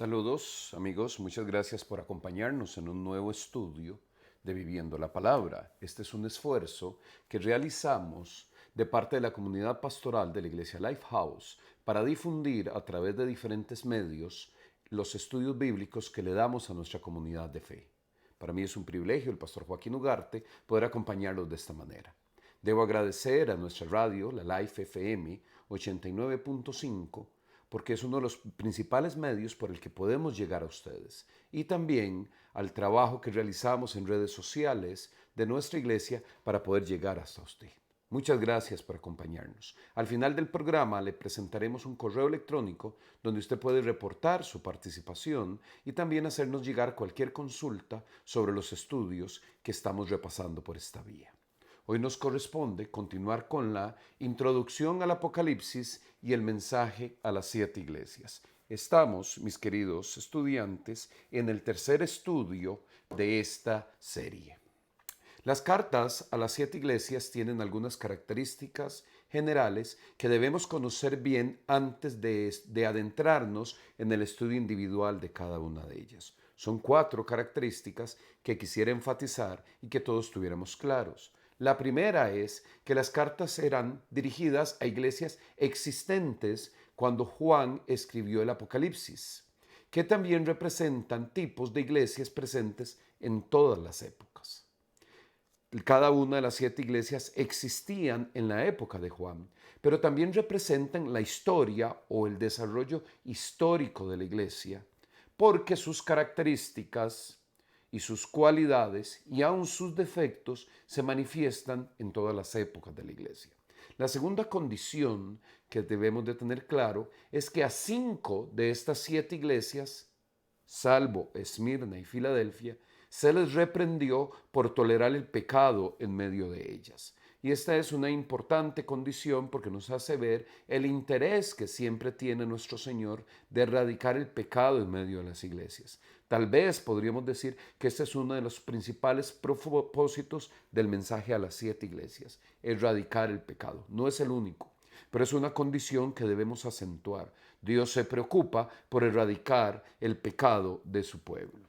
Saludos amigos, muchas gracias por acompañarnos en un nuevo estudio de Viviendo la Palabra. Este es un esfuerzo que realizamos de parte de la comunidad pastoral de la Iglesia Lifehouse para difundir a través de diferentes medios los estudios bíblicos que le damos a nuestra comunidad de fe. Para mí es un privilegio, el pastor Joaquín Ugarte, poder acompañarlos de esta manera. Debo agradecer a nuestra radio, la Life FM 89.5, porque es uno de los principales medios por el que podemos llegar a ustedes. Y también al trabajo que realizamos en redes sociales de nuestra iglesia para poder llegar hasta usted. Muchas gracias por acompañarnos. Al final del programa le presentaremos un correo electrónico donde usted puede reportar su participación y también hacernos llegar cualquier consulta sobre los estudios que estamos repasando por esta vía. Hoy nos corresponde continuar con la introducción al Apocalipsis y el mensaje a las 7 iglesias. Estamos, mis queridos estudiantes, en el tercer estudio de esta serie. Las cartas a las 7 iglesias tienen algunas características generales que debemos conocer bien antes de adentrarnos en el estudio individual de cada una de ellas. Son 4 características que quisiera enfatizar y que todos tuviéramos claros. La primera es que las cartas eran dirigidas a iglesias existentes cuando Juan escribió el Apocalipsis, que también representan tipos de iglesias presentes en todas las épocas. Cada una de las 7 iglesias existían en la época de Juan, pero también representan la historia o el desarrollo histórico de la iglesia, porque sus características y sus cualidades y aun sus defectos se manifiestan en todas las épocas de la iglesia. La segunda condición que debemos de tener claro es que a 5 de estas 7 iglesias, salvo Esmirna y Filadelfia, se les reprendió por tolerar el pecado en medio de ellas. Y esta es una importante condición porque nos hace ver el interés que siempre tiene nuestro Señor de erradicar el pecado en medio de las iglesias. Tal vez podríamos decir que este es uno de los principales propósitos del mensaje a las 7 iglesias, erradicar el pecado. No es el único, pero es una condición que debemos acentuar. Dios se preocupa por erradicar el pecado de su pueblo.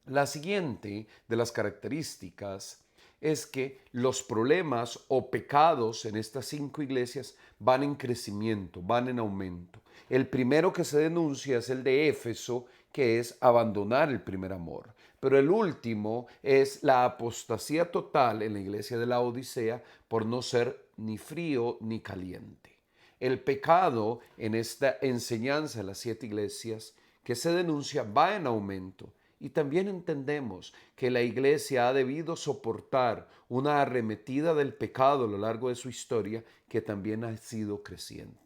La siguiente de las características es que los problemas o pecados en estas 5 iglesias van en crecimiento, van en aumento. El primero que se denuncia es el de Éfeso, que es abandonar el primer amor. Pero el último es la apostasía total en la iglesia de la Odisea por no ser ni frío ni caliente. El pecado en esta enseñanza de las 7 iglesias que se denuncia va en aumento. Y también entendemos que la iglesia ha debido soportar una arremetida del pecado a lo largo de su historia que también ha sido creciente.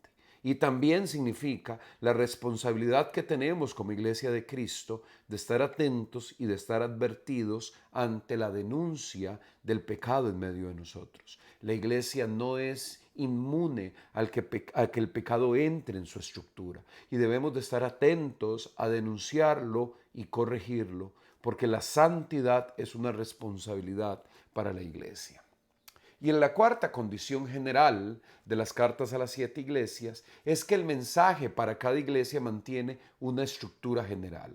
Y también significa la responsabilidad que tenemos como iglesia de Cristo de estar atentos y de estar advertidos ante la denuncia del pecado en medio de nosotros. La iglesia no es inmune a que el pecado entre en su estructura y debemos de estar atentos a denunciarlo y corregirlo, porque la santidad es una responsabilidad para la iglesia. Y en la cuarta condición general de las cartas a las 7 iglesias es que el mensaje para cada iglesia mantiene una estructura general.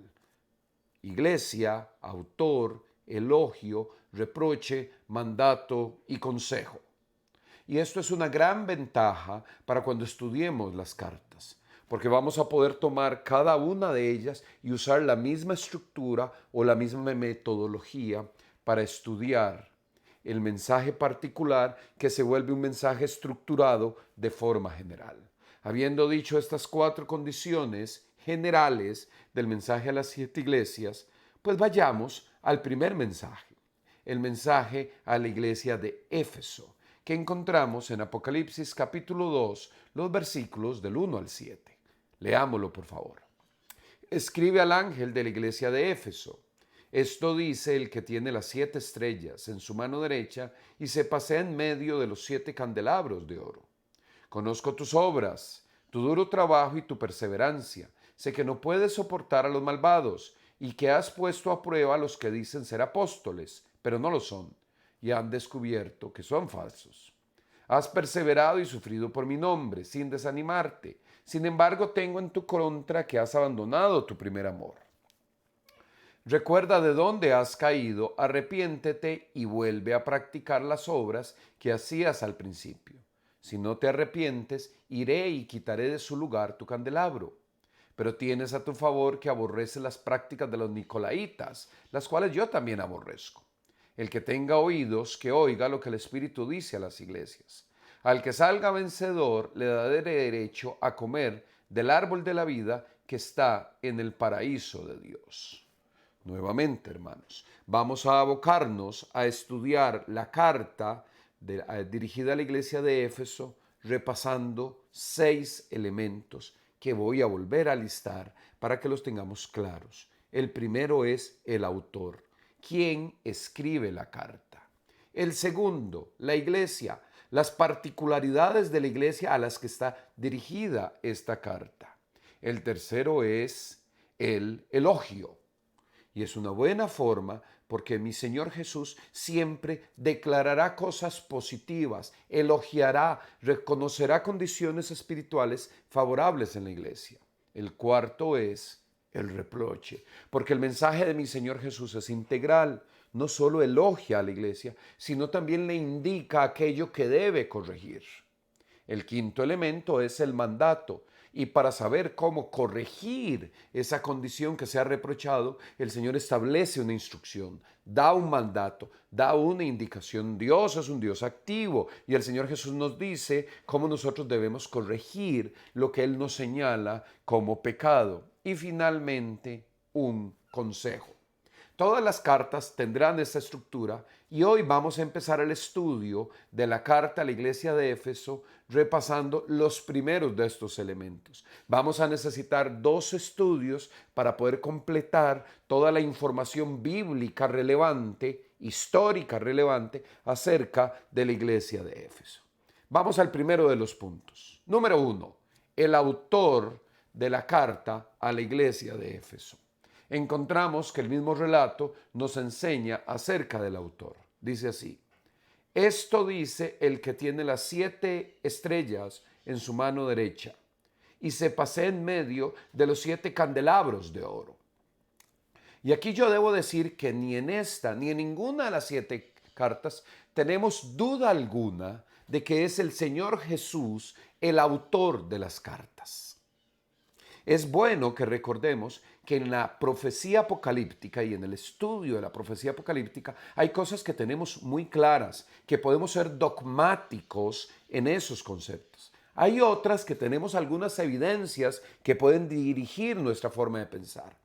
Iglesia, autor, elogio, reproche, mandato y consejo. Y esto es una gran ventaja para cuando estudiemos las cartas, porque vamos a poder tomar cada una de ellas y usar la misma estructura o la misma metodología para estudiar el mensaje particular que se vuelve un mensaje estructurado de forma general. Habiendo dicho estas 4 condiciones generales del mensaje a las 7 iglesias, pues vayamos al primer mensaje, el mensaje a la iglesia de Éfeso, que encontramos en Apocalipsis capítulo 2, los versículos del 1 al 7. Leámoslo, por favor. Escribe al ángel de la iglesia de Éfeso. Esto dice el que tiene las 7 estrellas en su mano derecha y se pasea en medio de los 7 candelabros de oro. Conozco tus obras, tu duro trabajo y tu perseverancia. Sé que no puedes soportar a los malvados y que has puesto a prueba a los que dicen ser apóstoles, pero no lo son, y han descubierto que son falsos. Has perseverado y sufrido por mi nombre, sin desanimarte. Sin embargo, tengo en tu contra que has abandonado tu primer amor. Recuerda de dónde has caído, arrepiéntete y vuelve a practicar las obras que hacías al principio. Si no te arrepientes, iré y quitaré de su lugar tu candelabro. Pero tienes a tu favor que aborreces las prácticas de los nicolaitas, las cuales yo también aborrezco. El que tenga oídos, que oiga lo que el Espíritu dice a las iglesias. Al que salga vencedor, le daré derecho a comer del árbol de la vida que está en el paraíso de Dios. Nuevamente, hermanos, vamos a abocarnos a estudiar la carta dirigida a la iglesia de Éfeso, repasando 6 elementos que voy a volver a listar para que los tengamos claros. El primero es el autor. ¿Quién escribe la carta? El segundo, la iglesia, las particularidades de la iglesia a las que está dirigida esta carta. El tercero es el elogio. Y es una buena forma porque mi Señor Jesús siempre declarará cosas positivas, elogiará, reconocerá condiciones espirituales favorables en la iglesia. El cuarto es el reproche, porque el mensaje de mi Señor Jesús es integral. No solo elogia a la iglesia, sino también le indica aquello que debe corregir. El quinto elemento es el mandato. Y para saber cómo corregir esa condición que se ha reprochado, el Señor establece una instrucción, da un mandato, da una indicación. Dios es un Dios activo y el Señor Jesús nos dice cómo nosotros debemos corregir lo que Él nos señala como pecado. Y finalmente, un consejo. Todas las cartas tendrán esta estructura y hoy vamos a empezar el estudio de la carta a la iglesia de Éfeso repasando los primeros de estos elementos. Vamos a necesitar 2 estudios para poder completar toda la información bíblica relevante, histórica relevante acerca de la iglesia de Éfeso. Vamos al primero de los puntos. Número 1, el autor de la carta a la iglesia de Éfeso. Encontramos que el mismo relato nos enseña acerca del autor. Dice así: esto dice el que tiene las 7 estrellas en su mano derecha y se pasea en medio de los 7 candelabros de oro. Y aquí yo debo decir que ni en esta ni en ninguna de las 7 cartas tenemos duda alguna de que es el Señor Jesús el autor de las cartas. Es bueno que recordemos que en la profecía apocalíptica y en el estudio de la profecía apocalíptica hay cosas que tenemos muy claras, que podemos ser dogmáticos en esos conceptos. Hay otras que tenemos algunas evidencias que pueden dirigir nuestra forma de pensar.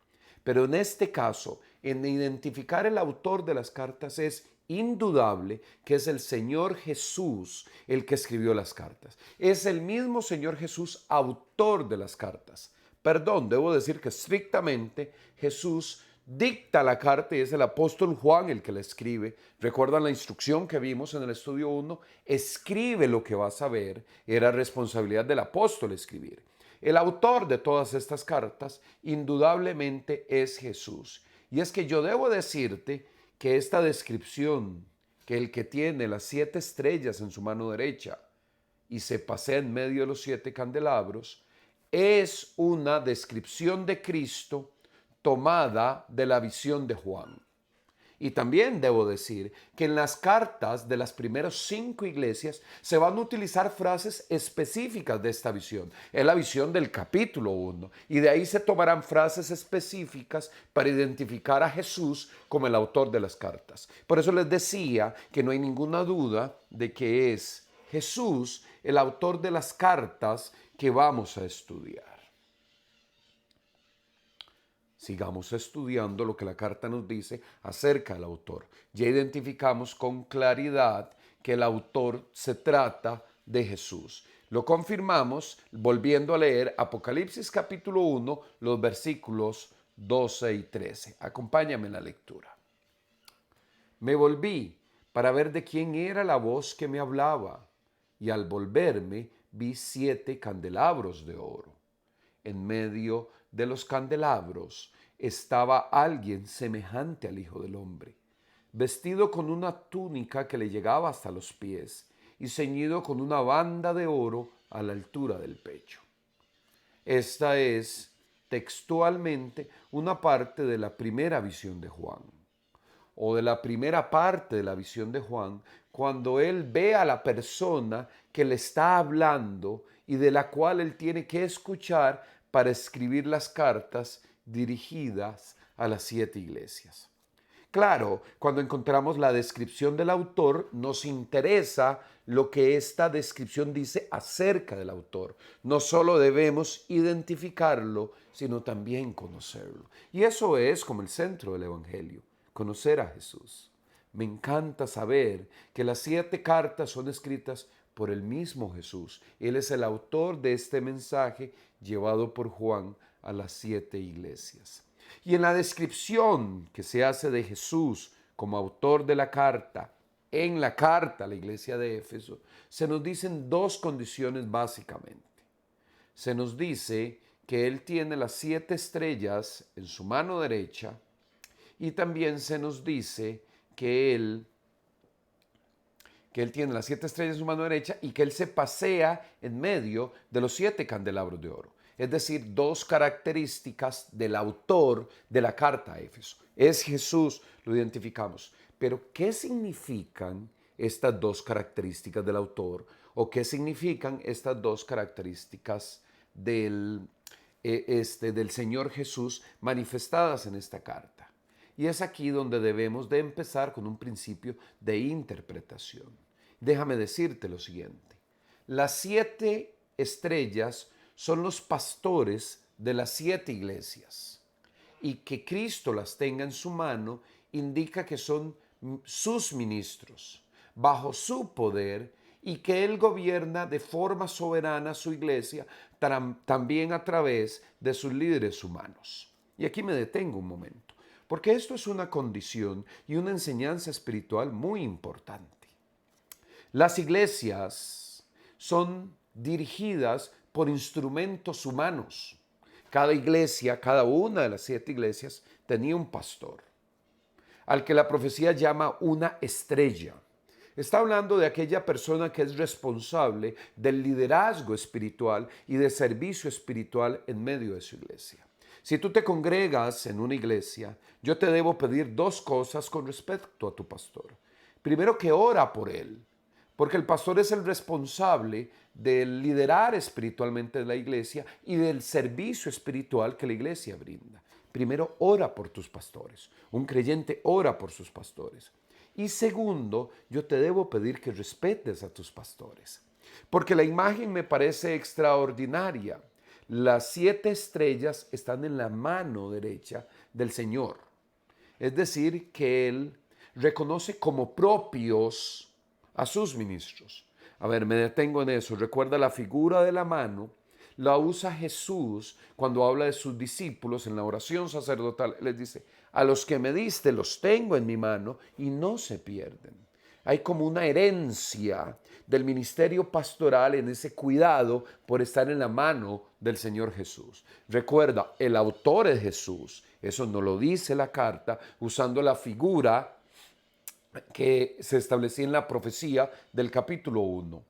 Pero en este caso, en identificar el autor de las cartas es indudable que es el Señor Jesús el que escribió las cartas. Es el mismo Señor Jesús autor de las cartas. Perdón, debo decir que estrictamente Jesús dicta la carta y es el apóstol Juan el que la escribe. ¿Recuerdan la instrucción que vimos en el estudio 1? Escribe lo que vas a ver. Era responsabilidad del apóstol escribir. El autor de todas estas cartas indudablemente es Jesús. Y es que yo debo decirte que esta descripción, que el que tiene las 7 estrellas en su mano derecha y se pasea en medio de los 7 candelabros, es una descripción de Cristo tomada de la visión de Juan. Y también debo decir que en las cartas de las primeras 5 iglesias se van a utilizar frases específicas de esta visión. Es la visión del capítulo 1 y de ahí se tomarán frases específicas para identificar a Jesús como el autor de las cartas. Por eso les decía que no hay ninguna duda de que es Jesús el autor de las cartas que vamos a estudiar. Sigamos estudiando lo que la carta nos dice acerca del autor. Ya identificamos con claridad que el autor se trata de Jesús. Lo confirmamos volviendo a leer Apocalipsis capítulo 1, los versículos 12 y 13. Acompáñame en la lectura. Me volví para ver de quién era la voz que me hablaba, y al volverme vi 7 candelabros de oro. En medio de los candelabros estaba alguien semejante al Hijo del Hombre, vestido con una túnica que le llegaba hasta los pies y ceñido con una banda de oro a la altura del pecho. Esta es textualmente una parte de la primera visión de Juan, o de la primera parte de la visión de Juan, cuando él ve a la persona que le está hablando y de la cual él tiene que escuchar para escribir las cartas dirigidas a las 7 iglesias. Claro, cuando encontramos la descripción del autor, nos interesa lo que esta descripción dice acerca del autor. No solo debemos identificarlo, sino también conocerlo. Y eso es como el centro del Evangelio, conocer a Jesús. Me encanta saber que las 7 cartas son escritas por el mismo Jesús. Él es el autor de este mensaje llevado por Juan a las 7 iglesias. Y en la descripción que se hace de Jesús como autor de la carta, en la carta a la iglesia de Éfeso, se nos dicen 2 condiciones básicamente. Se nos dice que Él tiene las 7 estrellas en su mano derecha y también se nos dice que Él tiene las 7 estrellas en su mano derecha y que Él se pasea en medio de los 7 candelabros de oro. Es decir, 2 características del autor de la carta a Éfeso. Es Jesús, lo identificamos. Pero, ¿qué significan estas 2 características del autor? ¿O qué significan estas 2 características del Señor Jesús manifestadas en esta carta? Y es aquí donde debemos de empezar con un principio de interpretación. Déjame decirte lo siguiente. Las 7 estrellas son los pastores de las 7 iglesias. Y que Cristo las tenga en su mano indica que son sus ministros, bajo su poder, y que Él gobierna de forma soberana su iglesia, también a través de sus líderes humanos. Y aquí me detengo un momento, porque esto es una condición y una enseñanza espiritual muy importante. Las iglesias son dirigidas por instrumentos humanos. Cada iglesia, cada una de las 7 iglesias, tenía un pastor, al que la profecía llama una estrella. Está hablando de aquella persona que es responsable del liderazgo espiritual y de servicio espiritual en medio de su iglesia. Si tú te congregas en una iglesia, yo te debo pedir 2 cosas con respecto a tu pastor. Primero, que ora por él, porque el pastor es el responsable de liderar espiritualmente la iglesia y del servicio espiritual que la iglesia brinda. Primero, ora por tus pastores. Un creyente ora por sus pastores. Y segundo, yo te debo pedir que respetes a tus pastores, porque la imagen me parece extraordinaria. Las 7 estrellas están en la mano derecha del Señor. Es decir, que Él reconoce como propios a sus ministros. A ver, me detengo en eso. Recuerda, la figura de la mano la usa Jesús cuando habla de sus discípulos en la oración sacerdotal. Les dice, a los que me diste los tengo en mi mano y no se pierden. Hay como una herencia del ministerio pastoral en ese cuidado por estar en la mano del Señor Jesús. Recuerda, el autor es Jesús. Eso no lo dice la carta, usando la figura que se establecía en la profecía del capítulo 1.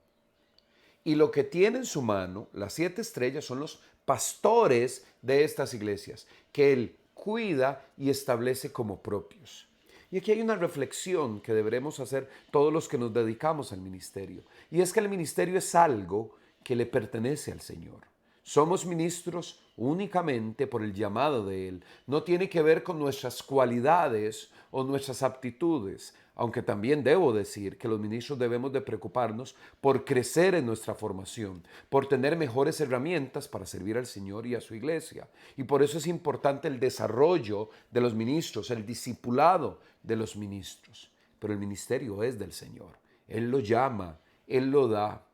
Y lo que tiene en su mano, las 7 estrellas, son los pastores de estas iglesias, que Él cuida y establece como propios. Y aquí hay una reflexión que deberemos hacer todos los que nos dedicamos al ministerio. Y es que el ministerio es algo que le pertenece al Señor. Somos ministros únicamente por el llamado de Él. No tiene que ver con nuestras cualidades o nuestras aptitudes, aunque también debo decir que los ministros debemos de preocuparnos por crecer en nuestra formación, por tener mejores herramientas para servir al Señor y a su iglesia. Y por eso es importante el desarrollo de los ministros, el discipulado de los ministros. Pero el ministerio es del Señor. Él lo llama, Él lo da.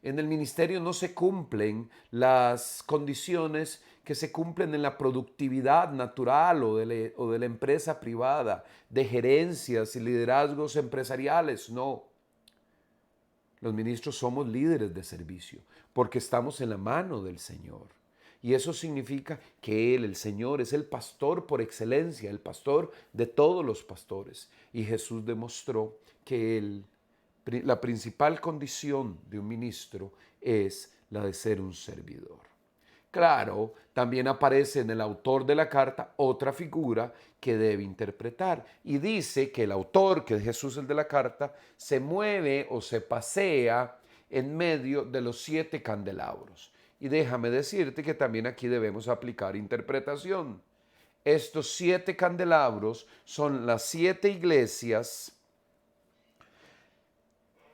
En el ministerio no se cumplen las condiciones que se cumplen en la productividad natural o de la empresa privada, de gerencias y liderazgos empresariales. No. Los ministros somos líderes de servicio porque estamos en la mano del Señor. Y eso significa que Él, el Señor, es el pastor por excelencia, el pastor de todos los pastores. Y Jesús demostró que la principal condición de un ministro es la de ser un servidor. Claro, también aparece en el autor de la carta otra figura que debe interpretar. Y dice que el autor, que es Jesús el de la carta, se mueve o se pasea en medio de los 7 candelabros. Y déjame decirte que también aquí debemos aplicar interpretación. Estos 7 candelabros son las 7 iglesias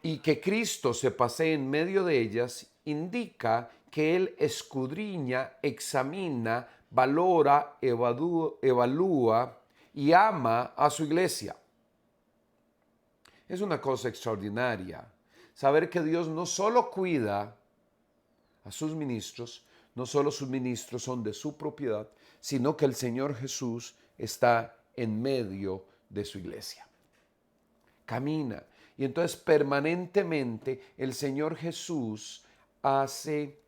y que Cristo se pasee en medio de ellas indica que Él escudriña, examina, valora, evalúa y ama a su iglesia. Es una cosa extraordinaria saber que Dios no solo cuida a sus ministros, no solo sus ministros son de su propiedad, sino que el Señor Jesús está en medio de su iglesia. Camina. Y entonces permanentemente el Señor Jesús hace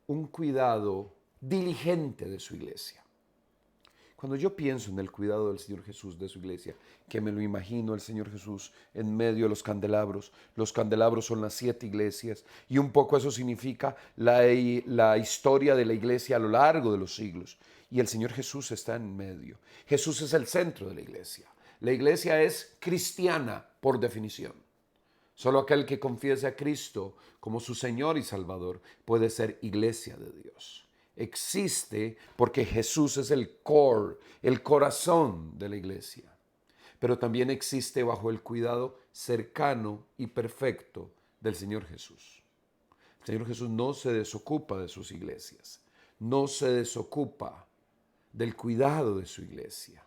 un cuidado diligente de su iglesia. Cuando yo pienso en el cuidado del Señor Jesús de su iglesia, que me lo imagino el Señor Jesús en medio de los candelabros son las 7 iglesias, y un poco eso significa la historia de la iglesia a lo largo de los siglos, y el Señor Jesús está en medio. Jesús es el centro de la iglesia. La iglesia es cristiana por definición. Solo aquel que confiese a Cristo como su Señor y Salvador puede ser iglesia de Dios. Existe porque Jesús es el core, el corazón de la iglesia. Pero también existe bajo el cuidado cercano y perfecto del Señor Jesús. El Señor Jesús no se desocupa de sus iglesias, no se desocupa del cuidado de su iglesia.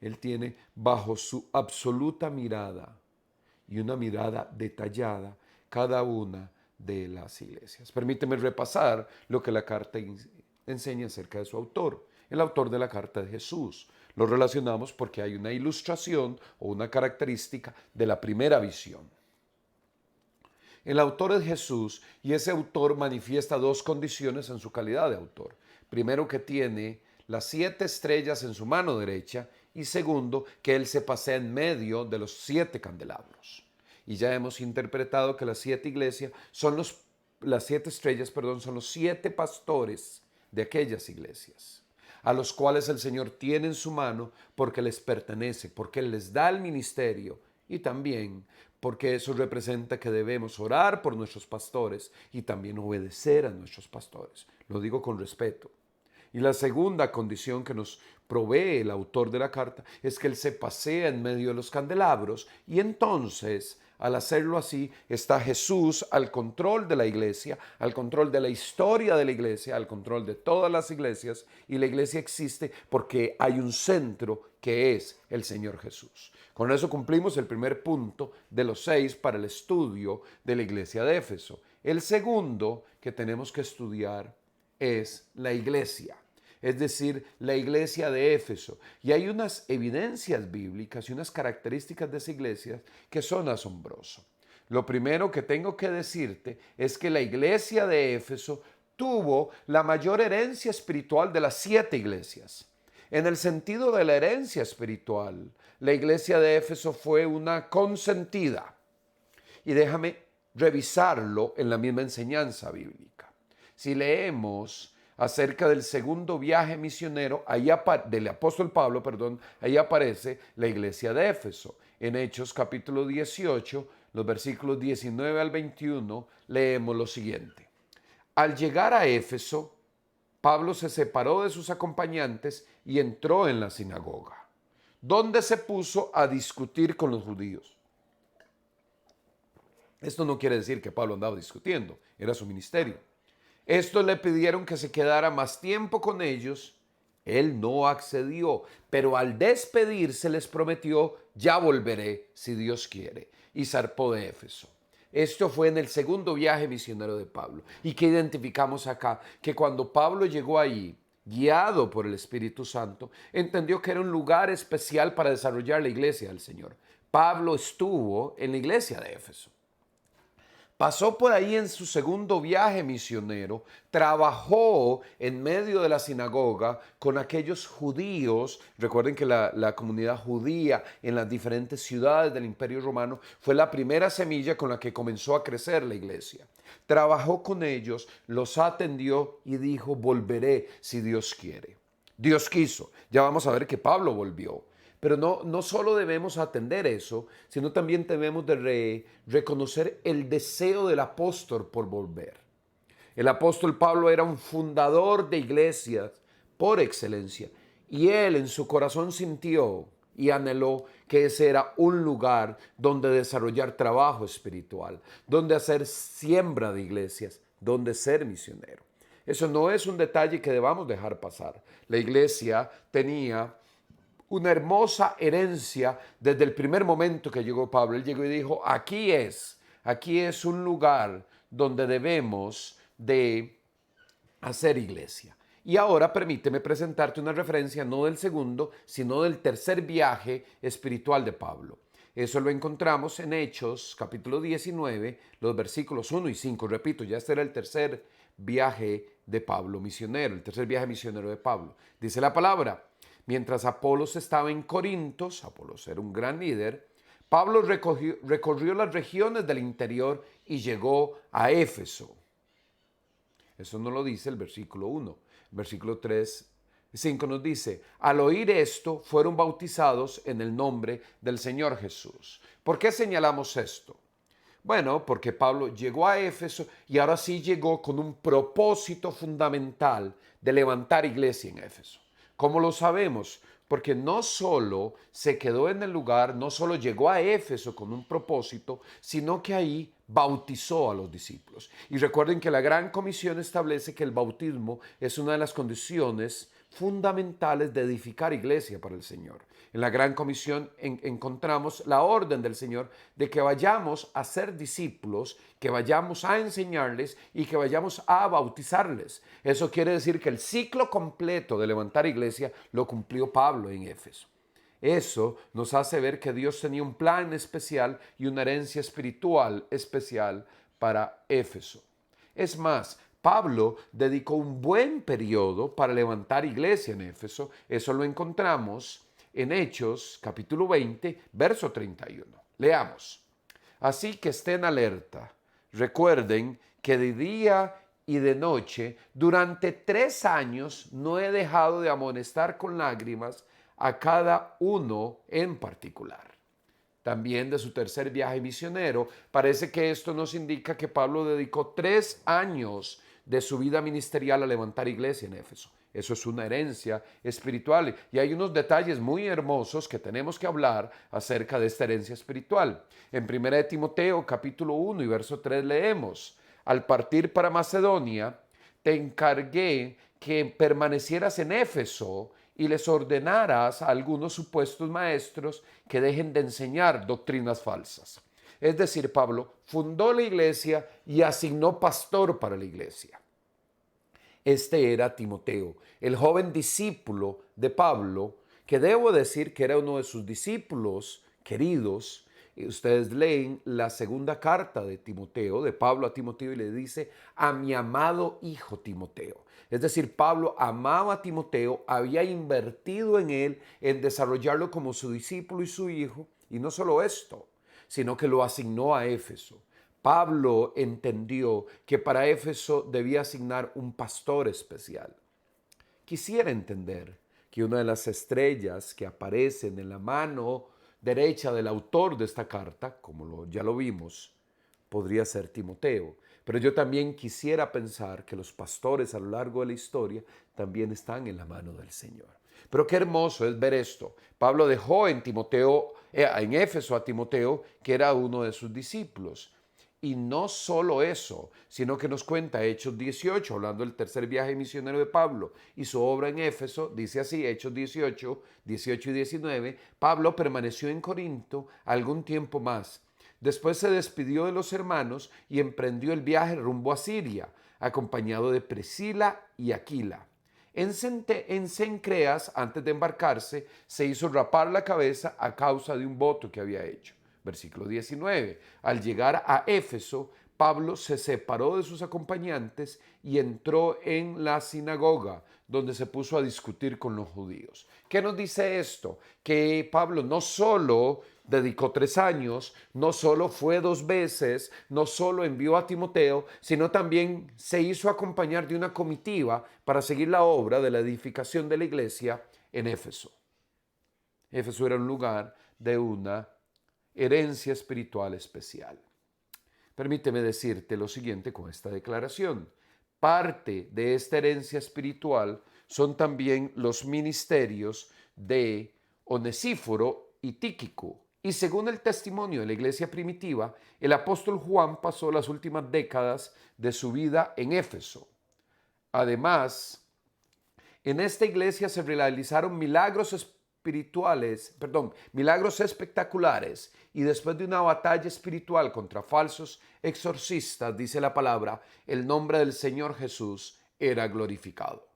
Él tiene bajo su absoluta mirada y una mirada detallada cada una de las iglesias. Permíteme repasar lo que la carta enseña acerca de su autor. El autor de la carta es Jesús. Lo relacionamos porque hay una ilustración o una característica de la primera visión. El autor es Jesús y ese autor manifiesta 2 condiciones en su calidad de autor. Primero, que tiene las 7 estrellas en su mano derecha, y segundo, que Él se pasea en medio de los 7 candelabros. Y ya hemos interpretado que las 7 iglesias son las 7 estrellas, son los 7 pastores de aquellas iglesias, a los cuales el Señor tiene en su mano porque les pertenece, porque Él les da el ministerio, y también porque eso representa que debemos orar por nuestros pastores y también obedecer a nuestros pastores. Lo digo con respeto. Y la segunda condición que nos provee el autor de la carta es que Él se pasea en medio de los candelabros, y entonces, al hacerlo así, está Jesús al control de la iglesia, al control de la historia de la iglesia, al control de todas las iglesias, y la iglesia existe porque hay un centro que es el Señor Jesús. Con eso cumplimos el primer punto de los 6 para el estudio de la iglesia de Éfeso. El segundo que tenemos que estudiar es la iglesia, es decir, la iglesia de Éfeso. Y hay unas evidencias bíblicas y unas características de esa iglesia que son asombrosas. Lo primero que tengo que decirte es que la iglesia de Éfeso tuvo la mayor herencia espiritual de las 7 iglesias. En el sentido de la herencia espiritual, la iglesia de Éfeso fue una consentida. Y déjame revisarlo en la misma enseñanza bíblica. Si leemos acerca del segundo viaje misionero del apóstol Pablo, ahí aparece la iglesia de Éfeso. En Hechos capítulo 18, los versículos 19 al 21, leemos lo siguiente. Al llegar a Éfeso, Pablo se separó de sus acompañantes y entró en la sinagoga, donde se puso a discutir con los judíos. Esto no quiere decir que Pablo andaba discutiendo, era su ministerio. Estos le pidieron que se quedara más tiempo con ellos. Él no accedió, pero al despedirse les prometió: ya volveré si Dios quiere, y zarpó de Éfeso. Esto fue en el segundo viaje misionero de Pablo. ¿Y qué identificamos acá? Que cuando Pablo llegó ahí, guiado por el Espíritu Santo, entendió que era un lugar especial para desarrollar la iglesia del Señor. Pablo estuvo en la iglesia de Éfeso. Pasó por ahí en su segundo viaje misionero, trabajó en medio de la sinagoga con aquellos judíos. Recuerden que la comunidad judía en las diferentes ciudades del Imperio Romano fue la primera semilla con la que comenzó a crecer la iglesia. Trabajó con ellos, los atendió y dijo, volveré si Dios quiere. Dios quiso. Ya vamos a ver que Pablo volvió. Pero no solo debemos atender eso, sino también debemos de reconocer el deseo del apóstol por volver. El apóstol Pablo era un fundador de iglesias por excelencia y él en su corazón sintió y anheló que ese era un lugar donde desarrollar trabajo espiritual, donde hacer siembra de iglesias, donde ser misionero. Eso no es un detalle que debamos dejar pasar. La iglesia tenía una hermosa herencia desde el primer momento que llegó Pablo. Él llegó y dijo, aquí es un lugar donde debemos de hacer iglesia. Y ahora permíteme presentarte una referencia no del segundo, sino del tercer viaje espiritual de Pablo. Eso lo encontramos en Hechos, capítulo 19, los versículos 1 y 5. Repito, ya este era el tercer viaje de Pablo, misionero, el tercer viaje misionero de Pablo. Dice la palabra, mientras Apolos estaba en Corintos, Apolos era un gran líder, Pablo recorrió las regiones del interior y llegó a Éfeso. Eso no lo dice el versículo 1. El versículo 3 y 5 nos dice, al oír esto fueron bautizados en el nombre del Señor Jesús. ¿Por qué señalamos esto? Bueno, porque Pablo llegó a Éfeso y ahora sí llegó con un propósito fundamental de levantar iglesia en Éfeso. ¿Cómo lo sabemos? Porque no solo se quedó en el lugar, no solo llegó a Éfeso con un propósito, sino que ahí bautizó a los discípulos. Y recuerden que la Gran Comisión establece que el bautismo es una de las condiciones fundamentales de edificar iglesia para el Señor. En la Gran Comisión encontramos la orden del Señor de que vayamos a ser discípulos, que vayamos a enseñarles y que vayamos a bautizarles. Eso quiere decir que el ciclo completo de levantar iglesia lo cumplió Pablo en Éfeso. Eso nos hace ver que Dios tenía un plan especial y una herencia espiritual especial para Éfeso. Es más, Pablo dedicó un buen periodo para levantar iglesia en Éfeso. Eso lo encontramos en Hechos, capítulo 20, verso 31. Leamos. Así que estén alerta. Recuerden que de día y de noche, durante 3 años, no he dejado de amonestar con lágrimas a cada uno en particular. También de su tercer viaje misionero, parece que esto nos indica que Pablo dedicó 3 años de su vida ministerial a levantar iglesia en Éfeso. Eso es una herencia espiritual. Y hay unos detalles muy hermosos que tenemos que hablar acerca de esta herencia espiritual. En 1 Timoteo capítulo 1 y verso 3 leemos, al partir para Macedonia, te encargué que permanecieras en Éfeso y les ordenaras a algunos supuestos maestros que dejen de enseñar doctrinas falsas. Es decir, Pablo fundó la iglesia y asignó pastor para la iglesia. Este era Timoteo, el joven discípulo de Pablo, que debo decir que era uno de sus discípulos queridos. Y ustedes leen la segunda carta de Timoteo, de Pablo a Timoteo, y le dice, a mi amado hijo Timoteo. Es decir, Pablo amaba a Timoteo, había invertido en él, en desarrollarlo como su discípulo y su hijo, y no solo esto, sino que lo asignó a Éfeso. Pablo entendió que para Éfeso debía asignar un pastor especial. Quisiera entender que una de las estrellas que aparecen en la mano derecha del autor de esta carta, como ya lo vimos, podría ser Timoteo. Pero yo también quisiera pensar que los pastores a lo largo de la historia también están en la mano del Señor. Pero qué hermoso es ver esto. Pablo dejó en Éfeso a Timoteo, que era uno de sus discípulos. Y no solo eso, sino que nos cuenta Hechos 18, hablando del tercer viaje misionero de Pablo y su obra en Éfeso, dice así, Hechos 18, 18 y 19, Pablo permaneció en Corinto algún tiempo más. Después se despidió de los hermanos y emprendió el viaje rumbo a Siria, acompañado de Priscila y Aquila. En Cencreas, antes de embarcarse, se hizo rapar la cabeza a causa de un voto que había hecho. Versículo 19. Al llegar a Éfeso, Pablo se separó de sus acompañantes y entró en la sinagoga, donde se puso a discutir con los judíos. ¿Qué nos dice esto? Que Pablo no solo dedicó 3 años, no solo fue 2 veces, no solo envió a Timoteo, sino también se hizo acompañar de una comitiva para seguir la obra de la edificación de la iglesia en Éfeso. Éfeso era un lugar de una herencia espiritual especial. Permíteme decirte lo siguiente con esta declaración. Parte de esta herencia espiritual son también los ministerios de Onesíforo y Tíquico. Y según el testimonio de la iglesia primitiva, el apóstol Juan pasó las últimas décadas de su vida en Éfeso. Además, en esta iglesia se realizaron milagros espectaculares, y después de una batalla espiritual contra falsos exorcistas, dice la palabra, el nombre del Señor Jesús era glorificado.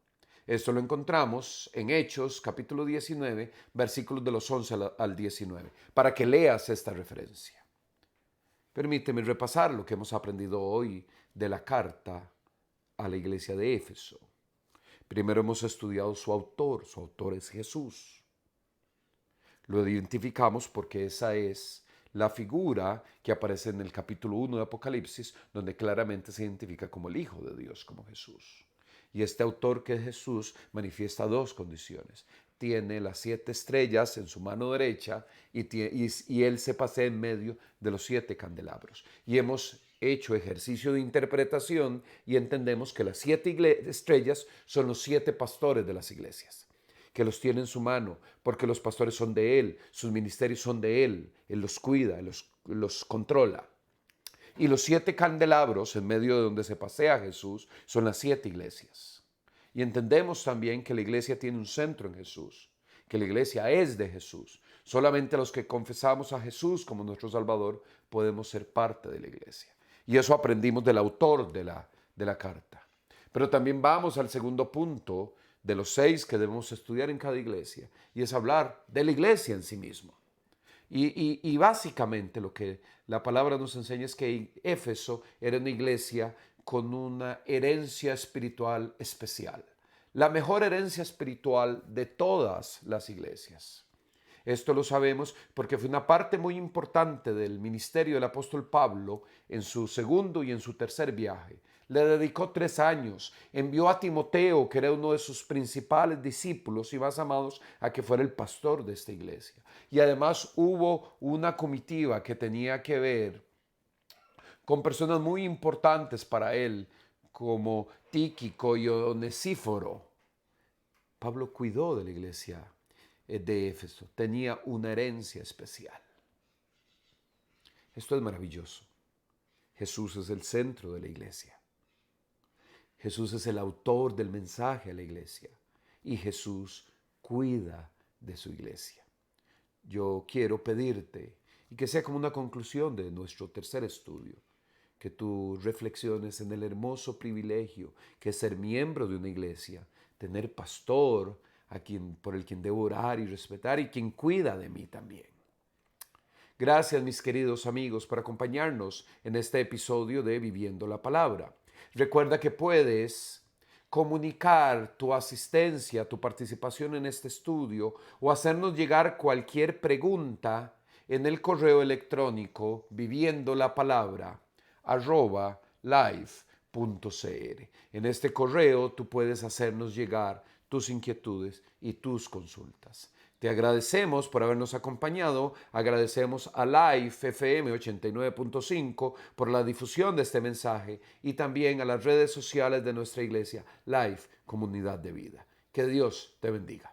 Esto lo encontramos en Hechos capítulo 19, versículos de los 11 al 19, para que leas esta referencia. Permíteme repasar lo que hemos aprendido hoy de la carta a la iglesia de Éfeso. Primero hemos estudiado su autor es Jesús. Lo identificamos porque esa es la figura que aparece en el capítulo 1 de Apocalipsis, donde claramente se identifica como el Hijo de Dios, como Jesús. Y este autor, que es Jesús, manifiesta 2 condiciones. Tiene las 7 estrellas en su mano derecha y él se pasea en medio de los 7 candelabros. Y hemos hecho ejercicio de interpretación y entendemos que las 7 estrellas son los 7 pastores de las iglesias, que los tiene en su mano, porque los pastores son de Él, sus ministerios son de Él los cuida, los controla. Y los 7 candelabros en medio de donde se pasea Jesús son las 7 iglesias. Y entendemos también que la iglesia tiene un centro en Jesús, que la iglesia es de Jesús. Solamente los que confesamos a Jesús como nuestro Salvador podemos ser parte de la iglesia. Y eso aprendimos del autor de la carta. Pero también vamos al segundo punto de los 6 que debemos estudiar en cada iglesia, y es hablar de la iglesia en sí mismo. Y básicamente lo que la palabra nos enseña es que Éfeso era una iglesia con una herencia espiritual especial, la mejor herencia espiritual de todas las iglesias. Esto lo sabemos porque fue una parte muy importante del ministerio del apóstol Pablo en su segundo y en su tercer viaje. Le dedicó 3 años, envió a Timoteo, que era uno de sus principales discípulos y más amados, a que fuera el pastor de esta iglesia. Y además hubo una comitiva que tenía que ver con personas muy importantes para él, como Tíquico y Onesíforo. Pablo cuidó de la iglesia de Éfeso, tenía una herencia especial. Esto es maravilloso. Jesús es el centro de la iglesia. Jesús es el autor del mensaje a la iglesia y Jesús cuida de su iglesia. Yo quiero pedirte, y que sea como una conclusión de nuestro tercer estudio, que tú reflexiones en el hermoso privilegio que es ser miembro de una iglesia, tener pastor por el quien debo orar y respetar y quien cuida de mí también. Gracias, mis queridos amigos, por acompañarnos en este episodio de Viviendo la Palabra. Recuerda que puedes comunicar tu asistencia, tu participación en este estudio o hacernos llegar cualquier pregunta en el correo electrónico viviendolapalabra@live.cr. En este correo tú puedes hacernos llegar tus inquietudes y tus consultas. Te agradecemos por habernos acompañado, agradecemos a Life FM 89.5 por la difusión de este mensaje y también a las redes sociales de nuestra iglesia, Life Comunidad de Vida. Que Dios te bendiga.